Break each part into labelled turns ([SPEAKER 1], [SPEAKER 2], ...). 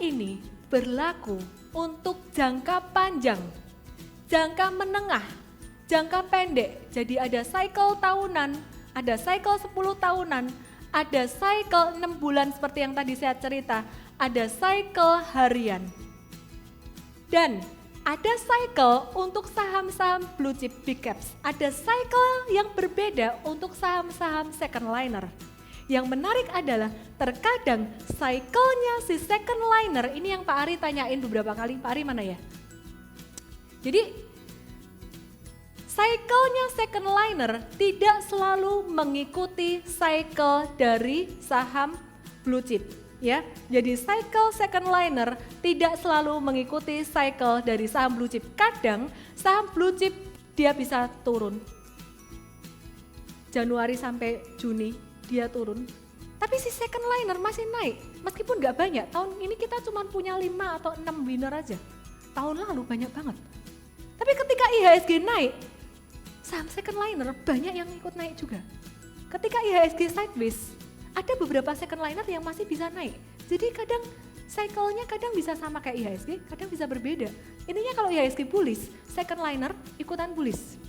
[SPEAKER 1] ini berlaku untuk jangka panjang, jangka menengah, jangka pendek. Jadi ada cycle tahunan, ada cycle 10 tahunan, ada cycle 6 bulan seperti yang tadi saya cerita, ada cycle harian. Dan ada cycle untuk saham-saham blue chip big caps, ada cycle yang berbeda untuk saham-saham second liner. Yang menarik adalah terkadang cycle-nya si second liner, ini yang Pak Ari tanyain beberapa kali, Pak Ari mana ya? Jadi cycle-nya second liner tidak selalu mengikuti cycle dari saham blue chip. Ya, jadi cycle second liner tidak selalu mengikuti cycle dari saham blue chip. Kadang saham blue chip dia bisa turun. Januari sampai Juni dia turun. Tapi si second liner masih naik, meskipun nggak banyak. Tahun ini kita cuma punya 5 atau 6 winner aja. Tahun lalu banyak banget. Tapi ketika IHSG naik, saham second liner banyak yang ikut naik juga. Ketika IHSG sideways, ada beberapa second liner yang masih bisa naik. Jadi kadang cycle-nya kadang bisa sama kayak IHSG, kadang bisa berbeda. Intinya kalau IHSG bullish, second liner ikutan bullish.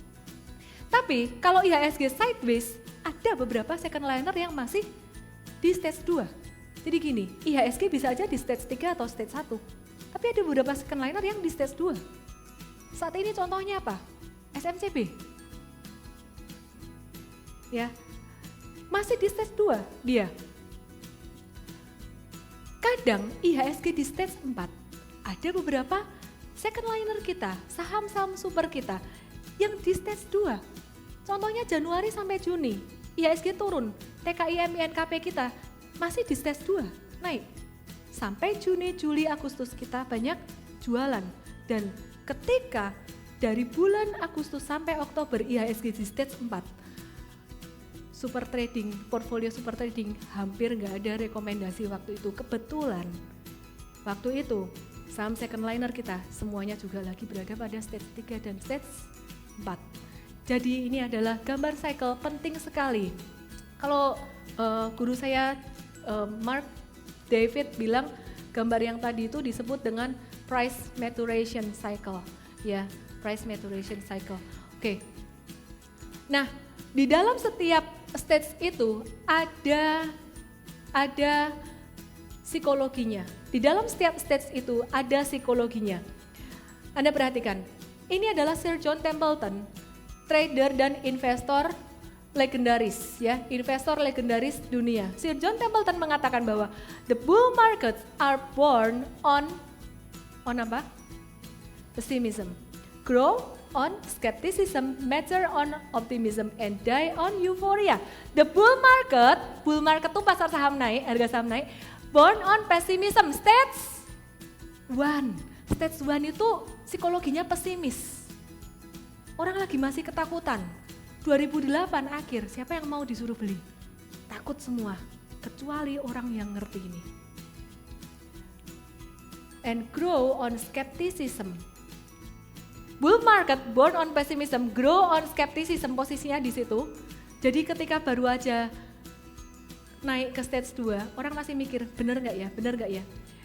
[SPEAKER 1] Tapi kalau IHSG sideways, ada beberapa second liner yang masih di stage 2. Jadi gini, IHSG bisa aja di stage 3 atau stage 1. Tapi ada beberapa second liner yang di stage 2. Saat ini contohnya apa? SMCB. Ya, masih di stage 2 dia. Kadang IHSG di stage 4. Ada beberapa second liner kita, saham-saham super kita yang di stage 2. Contohnya Januari sampai Juni, IHSG turun, TKI MINKP kita masih di stage 2, naik. Sampai Juni, Juli, Agustus kita banyak jualan. Dan ketika dari bulan Agustus sampai Oktober IHSG di stage 4, super trading, portfolio super trading hampir nggak ada rekomendasi waktu itu. Kebetulan waktu itu saham second liner kita semuanya juga lagi berada pada stage 3 dan stage 4. Jadi ini adalah gambar cycle penting sekali. Kalau guru saya Mark David bilang gambar yang tadi itu disebut dengan price maturation cycle, ya, price maturation cycle. Oke. Nah, di dalam setiap stage itu ada psikologinya. Di dalam setiap stage itu ada psikologinya. Anda perhatikan, ini adalah Sir John Templeton, trader dan investor legendaris, ya, investor legendaris dunia. Sir John Templeton mengatakan bahwa the bull markets are born on apa? Pessimism, grow on skepticism, mature on optimism, and die on euphoria. The bull market tuh pasar saham naik, harga saham naik, born on pessimism. Stage 1 itu psikologinya pesimis. Orang lagi masih ketakutan. 2008 akhir, siapa yang mau disuruh beli? Takut semua, kecuali orang yang ngerti ini. And grow on skepticism. Bull market born on pessimism, grow on skepticism, posisinya di situ. Jadi ketika baru aja naik ke stage 2, orang masih mikir, bener gak ya?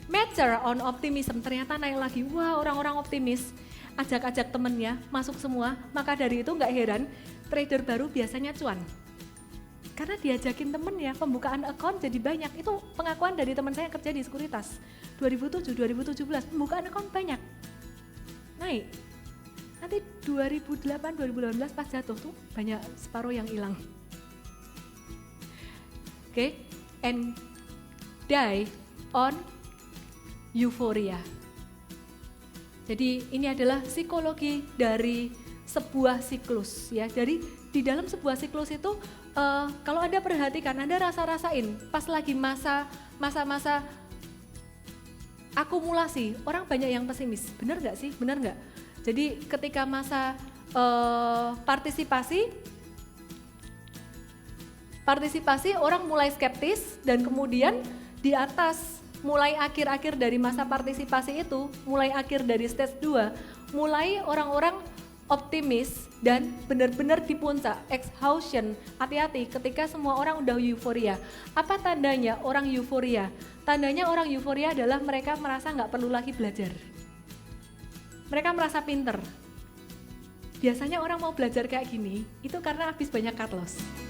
[SPEAKER 1] Mature on optimism, ternyata naik lagi, wah orang-orang optimis. Ajak-ajak temennya, masuk semua, maka dari itu gak heran, trader baru biasanya cuan. Karena diajakin temennya, pembukaan account jadi banyak. Itu pengakuan dari teman saya yang kerja di sekuritas. 2007-2017, pembukaan account banyak. Naik. Nanti 2008-2018 pas jatuh tuh banyak separuh yang hilang. Oke, and die on euphoria. Jadi ini adalah psikologi dari sebuah siklus, ya. Jadi di dalam sebuah siklus itu kalau Anda perhatikan, Anda rasa-rasain pas lagi masa-masa akumulasi, orang banyak yang pesimis. Benar nggak sih? Benar nggak? Jadi ketika masa partisipasi orang mulai skeptis, dan kemudian di atas mulai akhir-akhir dari masa partisipasi itu, mulai akhir dari stage 2, mulai orang-orang optimis, dan benar-benar di puncak, exhaustion. Hati-hati ketika semua orang udah euforia. Apa tandanya orang euforia? Tandanya orang euforia adalah mereka merasa nggak perlu lagi belajar. Mereka merasa pinter. Biasanya orang mau belajar kayak gini, itu karena habis banyak cut loss.